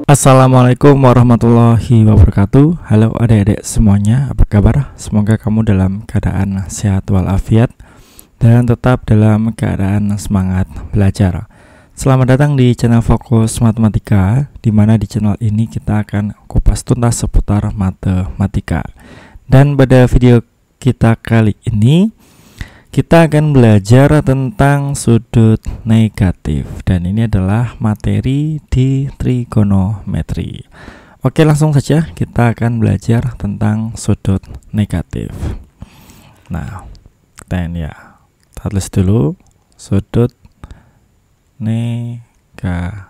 Assalamualaikum warahmatullahi wabarakatuh. Halo adik-adik semuanya, apa kabar? Semoga kamu dalam keadaan sehat walafiat dan tetap dalam keadaan semangat belajar. Selamat datang di channel Fokus Matematika, di mana di channel ini kita akan kupas tuntas seputar matematika. Dan pada video kita kali ini kita akan belajar tentang sudut negatif, dan ini adalah materi di trigonometri. Oke, langsung saja kita akan belajar tentang sudut negatif. Nah, kita ini ya, tulis dulu sudut negatif.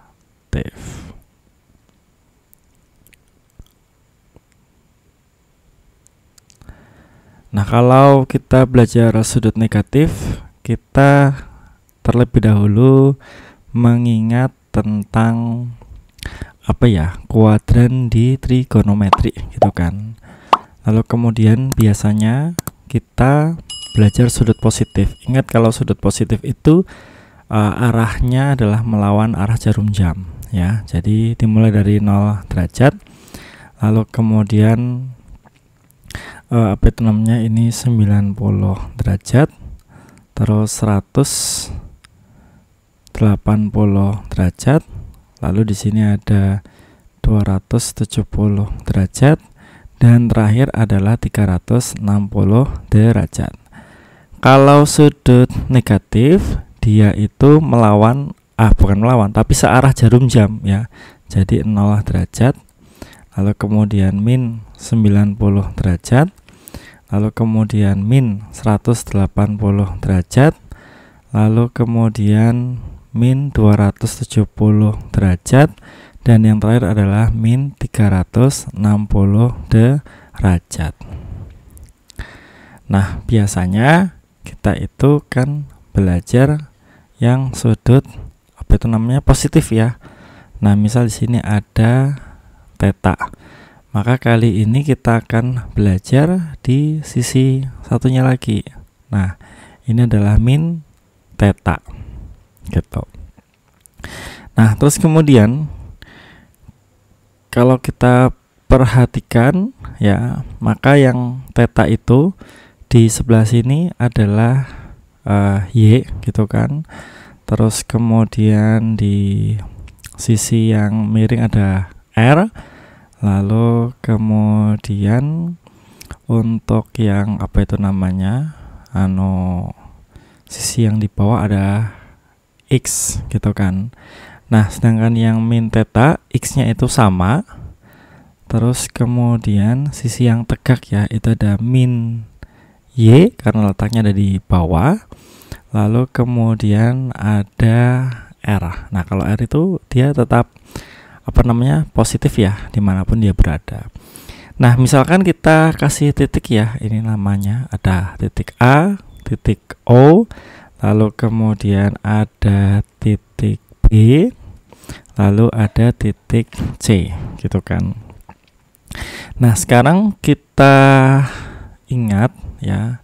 Nah, kalau kita belajar sudut negatif, kita terlebih dahulu mengingat tentang kuadran di trigonometri gitu kan. Lalu kemudian biasanya kita belajar sudut positif. Ingat kalau sudut positif itu arahnya adalah melawan arah jarum jam ya. Jadi dimulai dari 0 derajat, lalu kemudian ini 90 derajat, terus 180 derajat, lalu di sini ada 270 derajat, dan terakhir adalah 360 derajat. Kalau sudut negatif, dia itu bukan melawan, tapi searah jarum jam ya. Jadi 0 derajat, lalu kemudian min 90 derajat, lalu kemudian min 180 derajat, lalu kemudian min 270 derajat, dan yang terakhir adalah min 360 derajat. Nah, biasanya kita itu kan belajar yang sudut positif ya. Nah, misal di sini ada theta. Maka kali ini kita akan belajar di sisi satunya lagi. Nah, ini adalah min theta gitu. Nah, terus kemudian kalau kita perhatikan ya, maka yang theta itu di sebelah sini adalah y gitu kan. Terus kemudian di sisi yang miring ada r. Lalu kemudian untuk yang sisi yang di bawah ada x gitu kan. Nah, sedangkan yang min theta x-nya itu sama. Terus kemudian sisi yang tegak ya, itu ada min y karena letaknya ada di bawah. Lalu kemudian ada r. Nah, kalau r itu dia tetap positif ya, dimanapun dia berada. Nah, misalkan kita kasih titik ya, ini namanya ada titik A, titik O, lalu kemudian ada titik B, lalu ada titik C gitu kan. Nah, sekarang kita ingat ya,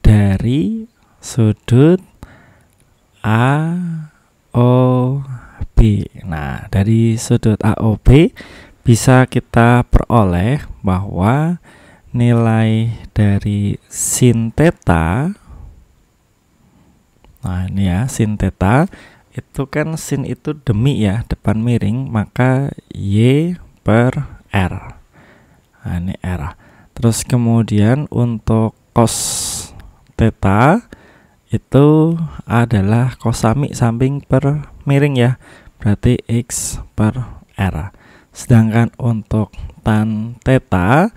dari sudut A, O, B. Nah, dari sudut AOB bisa kita peroleh bahwa nilai dari sin theta, nah ini ya, sin theta itu kan sin itu demi ya, depan miring, maka y per r. Nah, ini r. Terus kemudian untuk cos theta itu adalah cosami samping per miring ya, berarti x per r. Sedangkan untuk tan theta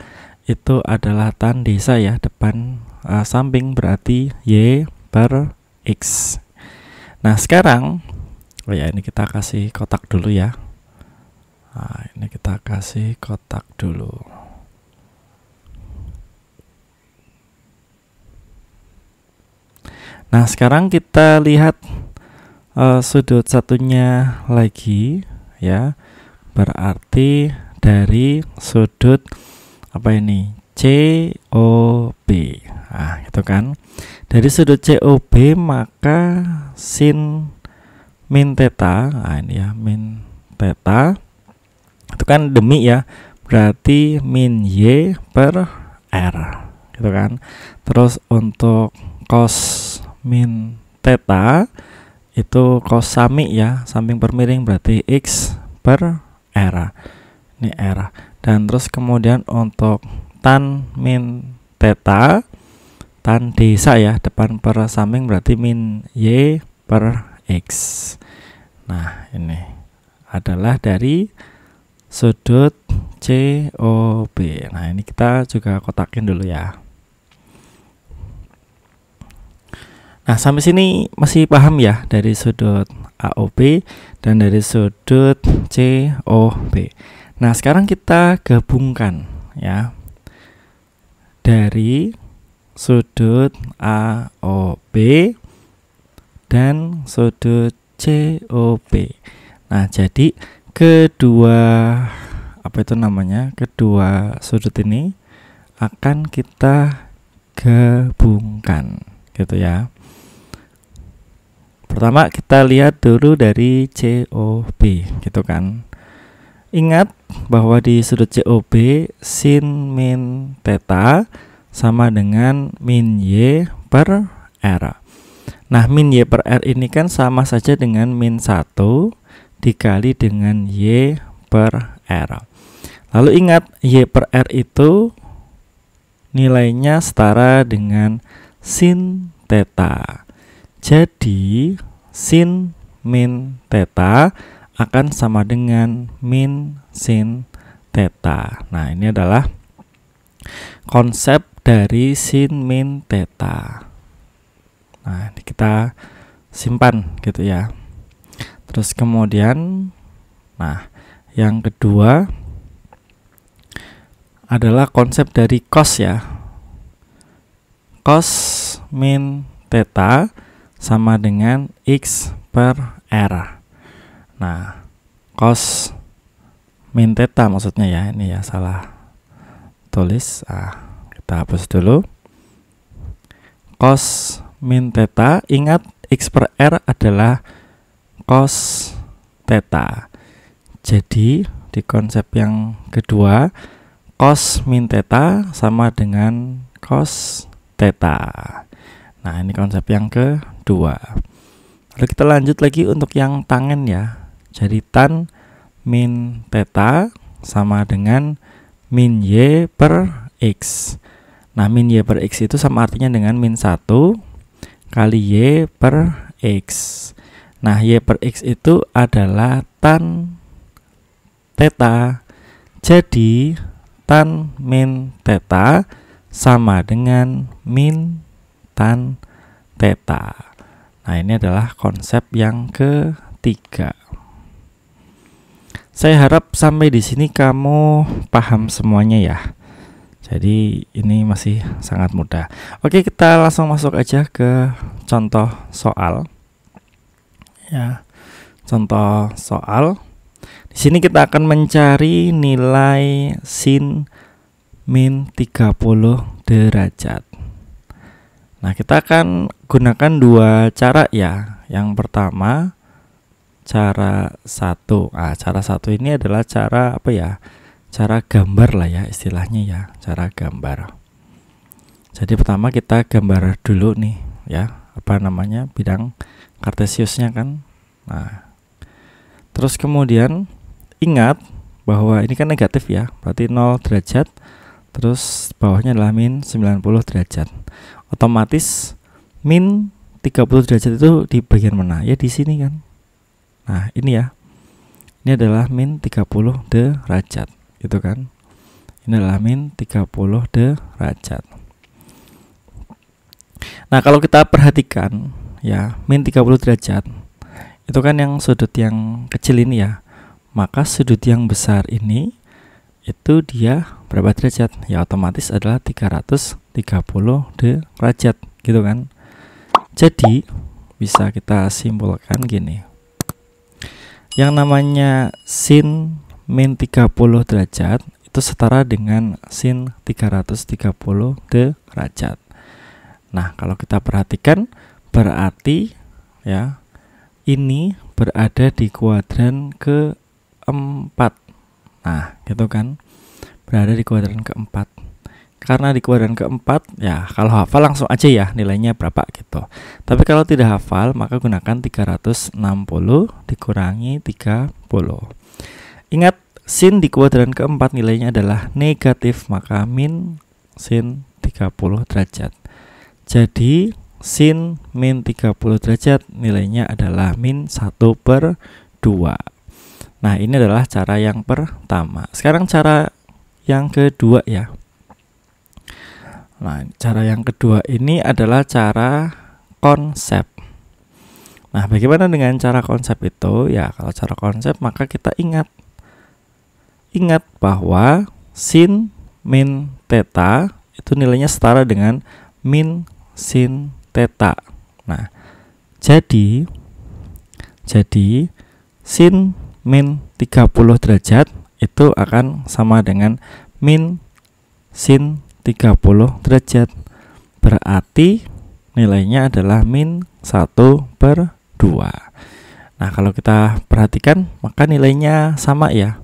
itu adalah tan desa ya, depan samping, berarti y per x. Nah, sekarang ini kita kasih kotak dulu ya. Nah, ini kita kasih kotak dulu. Nah, sekarang kita lihat sudut satunya lagi ya, berarti dari sudut COB. Nah, itu kan. Dari sudut COB maka sin min theta, nah ini ya, min theta itu kan demi ya, berarti min Y per R gitu kan. Terus untuk cos min theta itu cos sami ya, samping per miring, berarti X per R, ini R. Dan terus kemudian untuk tan min theta, tan desa ya, depan per samping, berarti min Y per X. Nah ini adalah dari sudut COB. Nah ini kita juga kotakin dulu ya. Nah sampai sini masih paham ya dari sudut AOB dan dari sudut COB. Nah sekarang kita gabungkan ya, dari sudut AOB dan sudut COB. Nah jadi kedua kedua sudut ini akan kita gabungkan gitu ya. Pertama kita lihat dulu dari COB gitu kan. Ingat bahwa di sudut COB sin min theta sama dengan min Y per R. Nah min Y per R ini kan sama saja dengan min 1 dikali dengan Y per R. Lalu ingat Y per R itu nilainya setara dengan sin theta. Jadi sin min theta akan sama dengan min sin theta. Nah ini adalah konsep dari sin min theta. Nah ini kita simpan gitu ya. Terus kemudian, nah yang kedua adalah konsep dari cos ya. Cos min theta sama dengan X per R. Nah cos min theta maksudnya ya, ini ya salah tulis. Kita hapus dulu. Cos min theta, ingat X per R adalah cos theta. Jadi di konsep yang kedua cos min theta sama dengan cos theta. Nah ini konsep yang kedua. Lalu kita lanjut lagi untuk yang tangen ya. Jadi tan min theta sama dengan min Y per X. Nah min Y per X itu sama artinya dengan min 1 kali Y per X. Nah Y per X itu adalah tan theta. Jadi tan min theta sama dengan min tan theta. Nah ini adalah konsep yang ketiga. Saya harap sampai di sini kamu paham semuanya ya. Jadi ini masih sangat mudah. Oke kita langsung masuk aja ke contoh soal. Ya, contoh soal. Di sini kita akan mencari nilai sin min 30 derajat. Nah, kita akan gunakan dua cara ya. Yang pertama cara satu. Cara satu ini adalah cara apa ya? Cara gambar lah ya istilahnya ya, cara gambar. Jadi pertama kita gambar dulu nih ya, bidang kartesiusnya kan. Nah, terus kemudian ingat bahwa ini kan negatif ya, berarti 0 derajat. Terus bawahnya adalah min 90 derajat. Otomatis min 30 derajat itu di bagian mana? Ya di sini kan. Nah, ini ya. Ini adalah min 30 derajat, gitu kan. Ini adalah min 30 derajat. Nah, kalau kita perhatikan ya, min 30 derajat itu kan yang sudut yang kecil ini ya. Maka sudut yang besar ini itu dia berapa derajat? Ya otomatis adalah 330 derajat gitu kan. Jadi bisa kita simpulkan gini. Yang namanya sin min 30 derajat itu setara dengan sin 330 derajat. Nah, kalau kita perhatikan berarti ya ini berada di kuadran keempat. Nah, gitu kan. Berada di kuadran keempat. Karena di kuadran keempat, ya kalau hafal langsung aja ya nilainya berapa gitu. Tapi kalau tidak hafal, maka gunakan 360 dikurangi 30. Ingat, sin di kuadran keempat nilainya adalah negatif, maka min sin 30 derajat. Jadi sin min 30 derajat nilainya adalah min 1/2. Nah, ini adalah cara yang pertama. Sekarang cara yang kedua ya. Nah, cara yang kedua ini adalah cara konsep. Nah, bagaimana dengan cara konsep itu? Ya, kalau cara konsep maka kita ingat bahwa sin min theta itu nilainya setara dengan min sin theta. Nah, jadi sin min 30 derajat itu akan sama dengan min sin 30 derajat. Berarti nilainya adalah min 1/2. Nah, kalau kita perhatikan maka nilainya sama ya.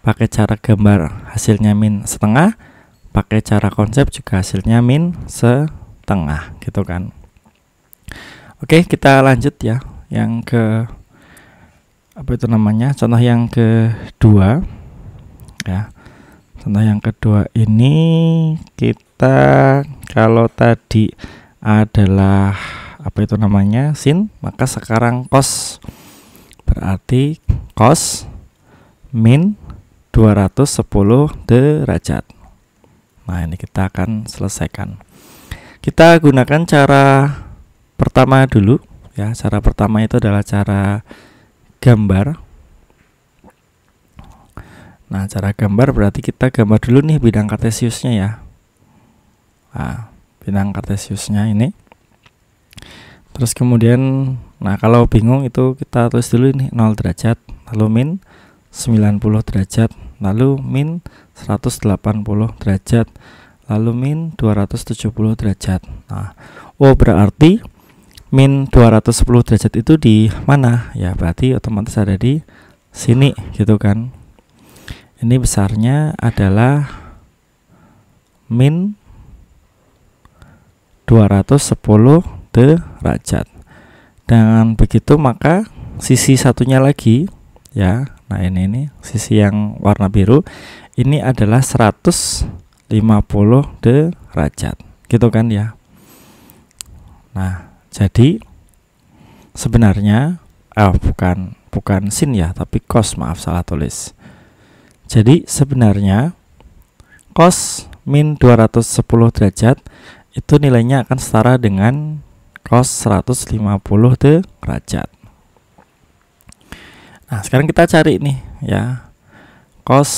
Pakai cara gambar hasilnya min setengah, pakai cara konsep juga hasilnya min setengah gitu kan. Oke, kita lanjut ya. Yang ke contoh yang kedua ya. Contoh yang kedua ini kita, kalau tadi adalah sin, maka sekarang cos. Berarti cos min 210 derajat. Nah, ini kita akan selesaikan. Kita gunakan cara pertama dulu ya. Cara pertama itu adalah cara gambar. Nah, cara gambar berarti kita gambar dulu nih bidang kartesiusnya ya. Nah, bidang kartesiusnya ini. Terus kemudian, nah kalau bingung itu kita tulis dulu ini 0 derajat, lalu min 90 derajat, lalu min 180 derajat, lalu min 270 derajat. Nah, berarti min 210 derajat itu di mana? Ya, berarti otomatis ada di sini gitu kan. Ini besarnya adalah min 210 derajat. Dengan begitu maka sisi satunya lagi ya. Nah, ini sisi yang warna biru ini adalah 150 derajat. Gitu kan ya. Nah, jadi sebenarnya bukan sin ya, tapi cos, maaf salah tulis. Jadi sebenarnya cos min 210 derajat itu nilainya akan setara dengan cos 150 derajat. Nah, sekarang kita cari nih ya. Cos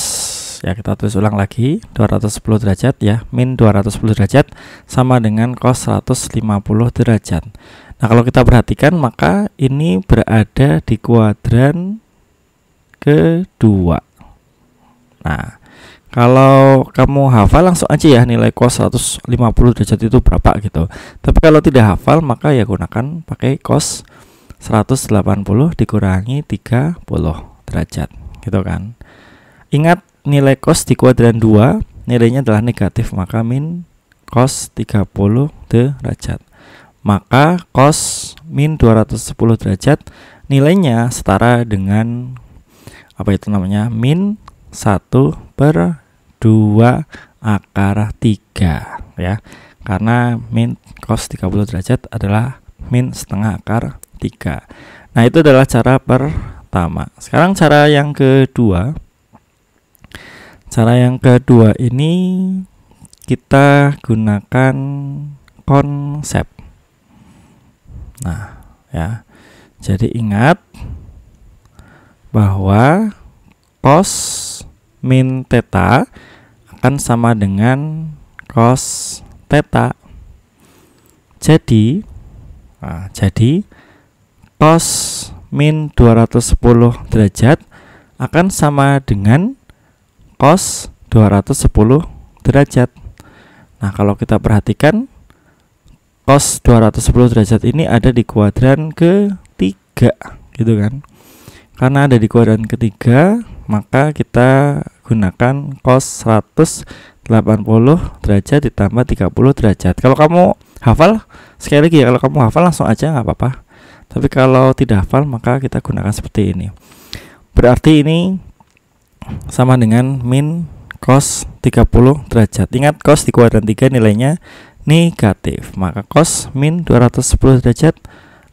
ya, kita tulis ulang lagi, 210 derajat ya, min 210 derajat sama dengan cos 150 derajat. Nah, kalau kita perhatikan maka ini berada di kuadran kedua. Nah, kalau kamu hafal langsung aja ya nilai cos 150 derajat itu berapa gitu. Tapi kalau tidak hafal maka ya gunakan pakai cos 180 dikurangi 30 derajat gitu kan. Ingat, nilai cos di kuadran 2 nilainya adalah negatif, maka min cos 30 derajat. Maka cos min 210 derajat nilainya setara dengan min 1/2 akar 3 ya. Karena min cos 30 derajat adalah min setengah akar 3. Nah, itu adalah cara pertama. Sekarang cara yang kedua. Cara yang kedua ini kita gunakan konsep. Nah, ya. Jadi ingat bahwa cos min theta akan sama dengan cos theta. Jadi cos min 210 derajat akan sama dengan cos 210 derajat. Nah, kalau kita perhatikan cos 210 derajat ini ada di kuadran ketiga gitu kan. karena ada di kuadran ketiga, maka kita gunakan cos 180 derajat ditambah 30 derajat. Kalau kamu hafal, sekali lagi ya, kalau kamu hafal langsung aja nggak apa-apa. Tapi kalau tidak hafal, maka kita gunakan seperti ini. Berarti ini sama dengan min cos 30 derajat. Ingat, cos di kuadran 3 nilainya negatif, maka cos min 210 derajat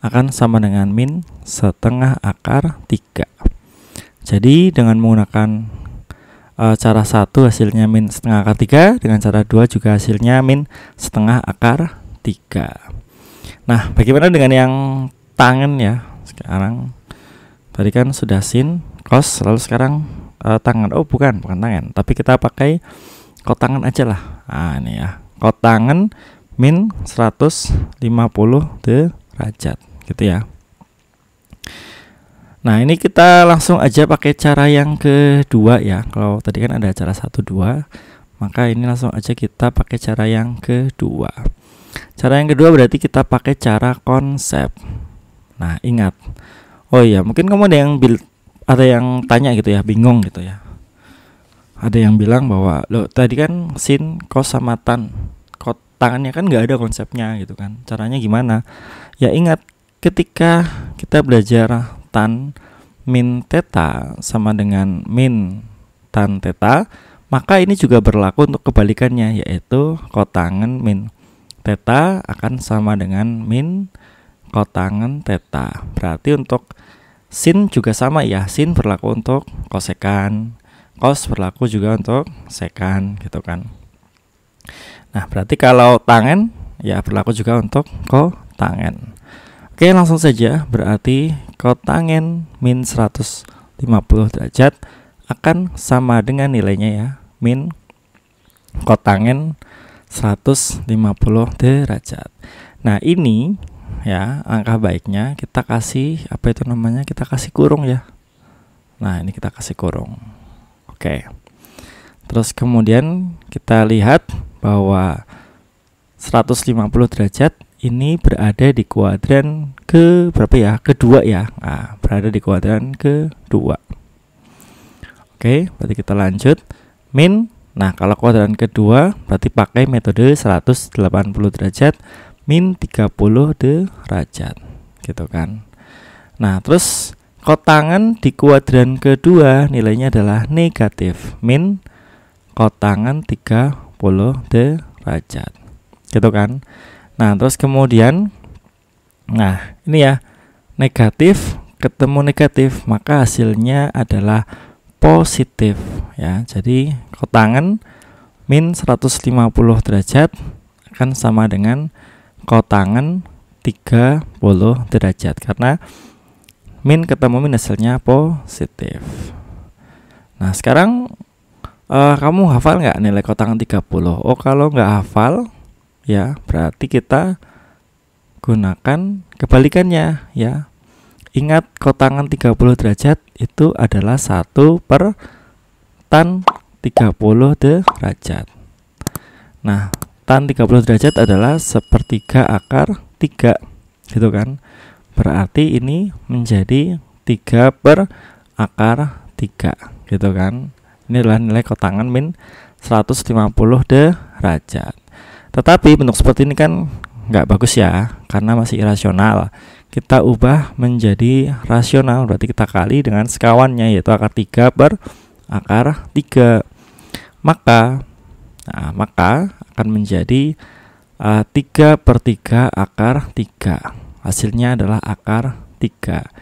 akan sama dengan min setengah akar 3. Jadi dengan menggunakan cara 1 hasilnya min setengah akar 3, dengan cara 2 juga hasilnya min setengah akar 3. Nah, bagaimana dengan yang tangen ya? Sekarang tadi kan sudah sin, cos, lalu sekarang tangan. Oh, bukan tangan, tapi kita pakai kotangan aja lah. Nah, ini ya, kotangan min 150 derajat gitu ya. Nah, ini kita langsung aja pakai cara yang kedua ya. Kalau tadi kan ada cara 1, 2, maka ini langsung aja kita pakai cara yang kedua. Cara yang kedua berarti kita pakai cara konsep. Nah, ingat. Oh iya, mungkin kamu ada yang tanya gitu ya, bingung gitu ya. Ada yang bilang bahwa lo tadi kan sin, cos sama tan. Tangannya kan nggak ada konsepnya gitu kan. Caranya gimana? Ya ingat, ketika kita belajar tan min theta sama dengan min tan theta, maka ini juga berlaku untuk kebalikannya, yaitu kotangen min theta akan sama dengan min kotangen theta. Berarti untuk sin juga sama ya, sin berlaku untuk kosekan, cos berlaku juga untuk sekan gitu kan. Nah, berarti kalau tangen ya berlaku juga untuk kotangen. Oke, langsung saja. Berarti kotangen min 150 derajat akan sama dengan nilainya ya, min kotangen 150 derajat. Nah, ini ya angka baiknya kita kasih apa itu namanya? Kita kasih kurung ya. Nah, ini kita kasih kurung. Oke. Terus kemudian kita lihat bahwa 150 derajat ini berada di kuadran ke berapa ya? Kedua ya. Nah, berada di kuadran kedua. Oke, berarti kita lanjut. Min. Nah, kalau kuadran kedua berarti pakai metode 180 derajat min 30 derajat. Gitu kan. Nah, terus kotangan di kuadran kedua nilainya adalah negatif, min kotangan 30 derajat gitu kan. Nah, terus kemudian nah ini ya, negatif ketemu negatif, maka hasilnya adalah positif ya. Jadi kotangan min 150 derajat akan sama dengan kotangan 30 derajat, karena min ketemu min hasilnya positif. Nah, sekarang kamu hafal nggak nilai kotangan 30? Oh, kalau nggak hafal ya berarti kita gunakan kebalikannya ya. Ingat, kotangan 30 derajat itu adalah 1 per tan 30 derajat. Nah, tan 30 derajat adalah 1/3 akar 3 gitu kan. Berarti ini menjadi 3 per akar 3 gitu kan. Ini adalah nilai kotangan min 150 derajat. Tetapi bentuk seperti ini kan nggak bagus ya, karena masih irasional. Kita ubah menjadi rasional, berarti kita kali dengan sekawannya, yaitu akar 3 per akar 3. Maka akan menjadi 3/3 akar 3. Hasilnya adalah akar 3.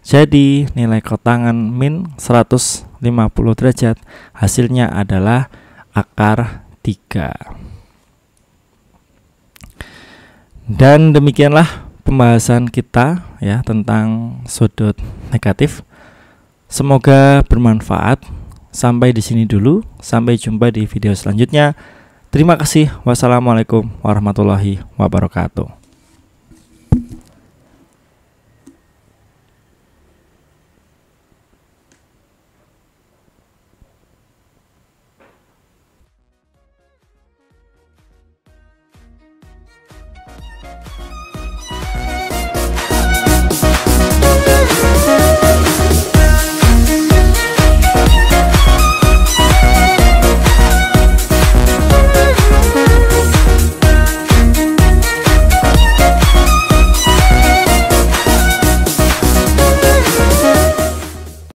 Jadi nilai kotangan min 150 derajat hasilnya adalah akar 3. Dan demikianlah pembahasan kita ya tentang sudut negatif. Semoga bermanfaat. Sampai di sini dulu. Sampai jumpa di video selanjutnya. Terima kasih. Wassalamualaikum warahmatullahi wabarakatuh.